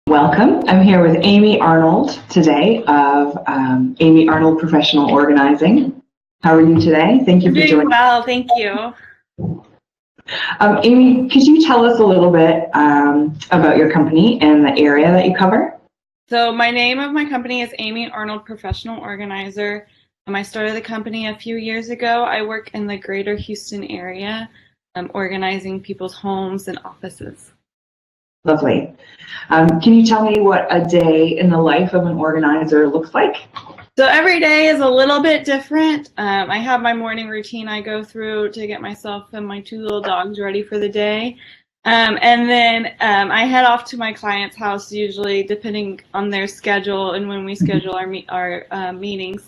Welcome. I'm here with Amy Arnold today of Amy Arnold Professional Organizing. How are you today? Thank you for joining. Doing well, thank you. Amy, could you tell us a little bit about your company and the area that you cover? So my name of my company is Amy Arnold Professional Organizer. I started the company a few years ago. I work in the greater Houston area, organizing people's homes and offices. Lovely. Can you tell me what a day in the life of an organizer looks like? So every day is a little bit different. I have my morning routine I go through to get myself and my two little dogs ready for the day. And then I head off to my client's house, usually depending on their schedule and when we schedule our meetings.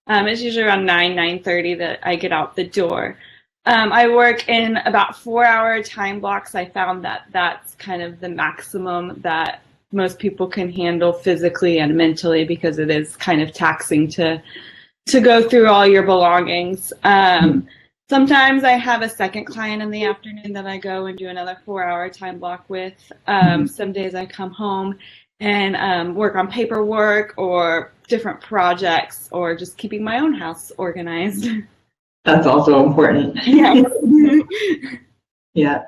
It's usually around 9:30 that I get out the door. I work in about 4-hour time blocks. I found that that's kind of the maximum that most people can handle physically and mentally, because it is kind of taxing to go through all your belongings. Sometimes I have a second client in the afternoon that I go and do another 4-hour time block with. Some days I come home and work on paperwork or different projects, or just keeping my own house organized. That's also important. Yes. Yeah.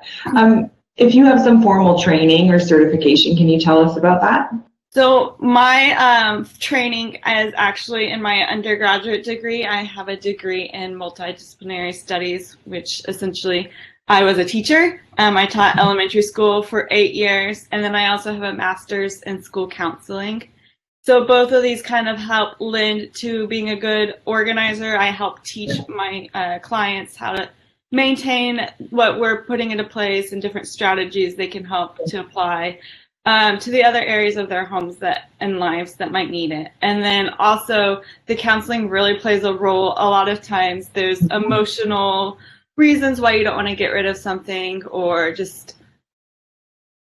If you have some formal training or certification, can you tell us about that? So my training is actually in my undergraduate degree. I have a degree in multidisciplinary studies, which essentially I was a teacher. I taught elementary school for 8 years, and then I also have a master's in school counseling. So both of these kind of help lend to being a good organizer. I help teach my clients how to maintain what we're putting into place and different strategies they can help to apply to the other areas of their homes and lives that might need it. And then also the counseling really plays a role. A lot of times there's emotional reasons why you don't want to get rid of something, or just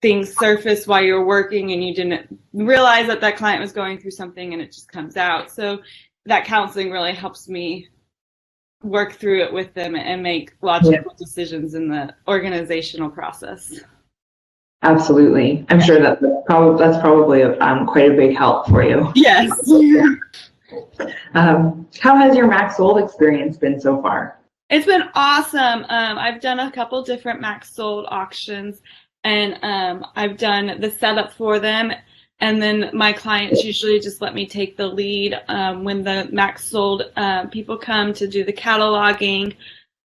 things surface while you're working and you didn't realize that that client was going through something, and it just comes out. So that counseling really helps me work through it with them and make logical decisions in the organizational process. Absolutely. I'm sure that's probably quite a big help for you. Yes. How has your MaxSold experience been so far? It's been awesome. I've done a couple different MaxSold auctions, and I've done the setup for them. And then my clients usually just let me take the lead when the MaxSold people come to do the cataloging.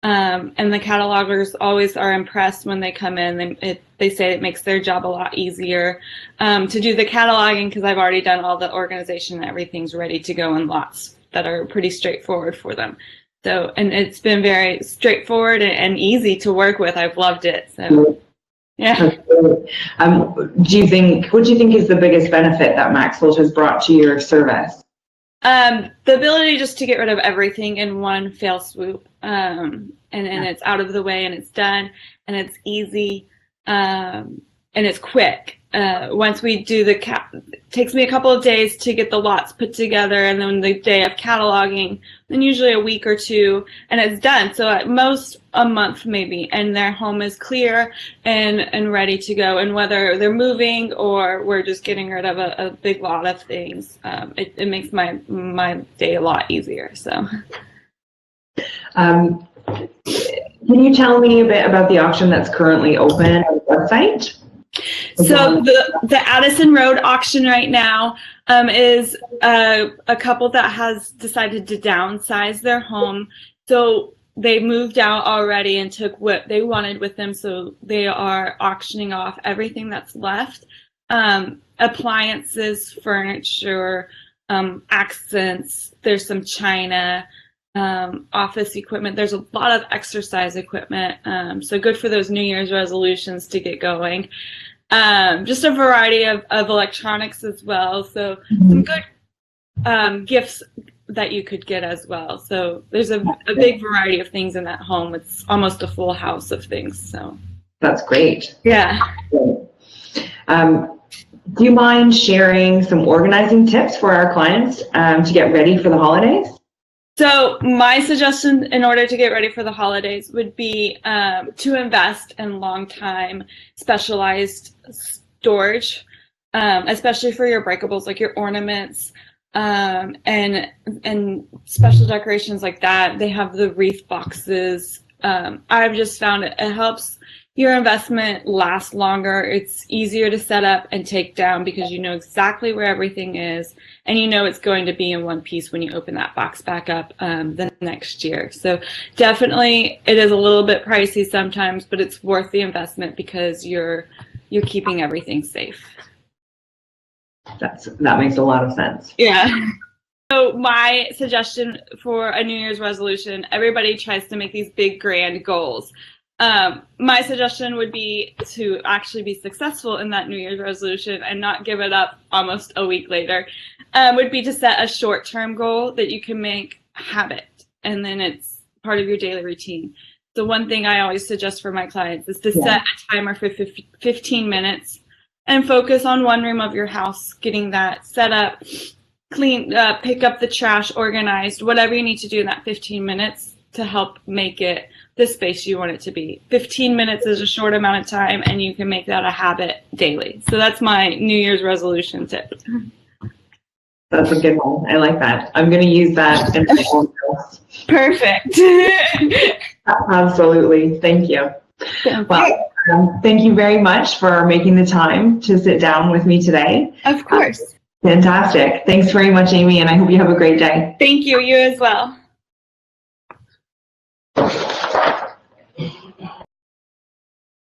And the catalogers always are impressed when they come in. They say it makes their job a lot easier to do the cataloging, because I've already done all the organization and everything's ready to go in lots that are pretty straightforward for them. So, and it's been very straightforward and easy to work with. I've loved it. So, yeah. What do you think is the biggest benefit that MaxSold has brought to your service? The ability just to get rid of everything in one fell swoop, and it's out of the way, and it's done, and it's easy, and it's quick. Once we do it takes me a couple of days to get the lots put together, and then the day of cataloging, then usually a week or two, and it's done. So at most a month maybe, and their home is clear and ready to go. And whether they're moving or we're just getting rid of a big lot of things, it makes my day a lot easier. So. Can you tell me a bit about the auction that's currently open on the website? So the Addison Road auction right now is a couple that has decided to downsize their home. So they moved out already and took what they wanted with them. So they are auctioning off everything that's left. Appliances, furniture, accents, there's some china, office equipment. There's a lot of exercise equipment. So good for those New Year's resolutions to get going. Just a variety of electronics as well. So some good gifts that you could get as well. So there's a big variety of things in that home. It's almost a full house of things. So that's great. Yeah. Do you mind sharing some organizing tips for our clients to get ready for the holidays? So my suggestion in order to get ready for the holidays would be to invest in long time specialized storage. especially for your breakables, like your ornaments, and special decorations like that. They have the wreath boxes. I've just found it helps your investment last longer. It's easier to set up and take down because you know exactly where everything is, and you know it's going to be in one piece when you open that box back up the next year. So definitely it is a little bit pricey sometimes, but it's worth the investment because you're keeping everything safe. That makes a lot of sense. Yeah. So my suggestion for a New Year's resolution, everybody tries to make these big grand goals. My suggestion would be to actually be successful in that New Year's resolution and not give it up almost a week later, would be to set a short-term goal that you can make a habit, and then it's part of your daily routine. So one thing I always suggest for my clients is to set a timer for 15 minutes and focus on one room of your house, getting that set up, clean, pick up the trash, organized, whatever you need to do in that 15 minutes to help make it the space you want it to be. 15 minutes is a short amount of time, and you can make that a habit daily. So that's my New Year's resolution tip. That's a good one. I like that. I'm going to use that in my own house. Perfect. Absolutely. Thank you. Well, thank you very much for making the time to sit down with me today. Of course. Fantastic. Thanks very much, Amy, and I hope you have a great day. Thank you. You as well.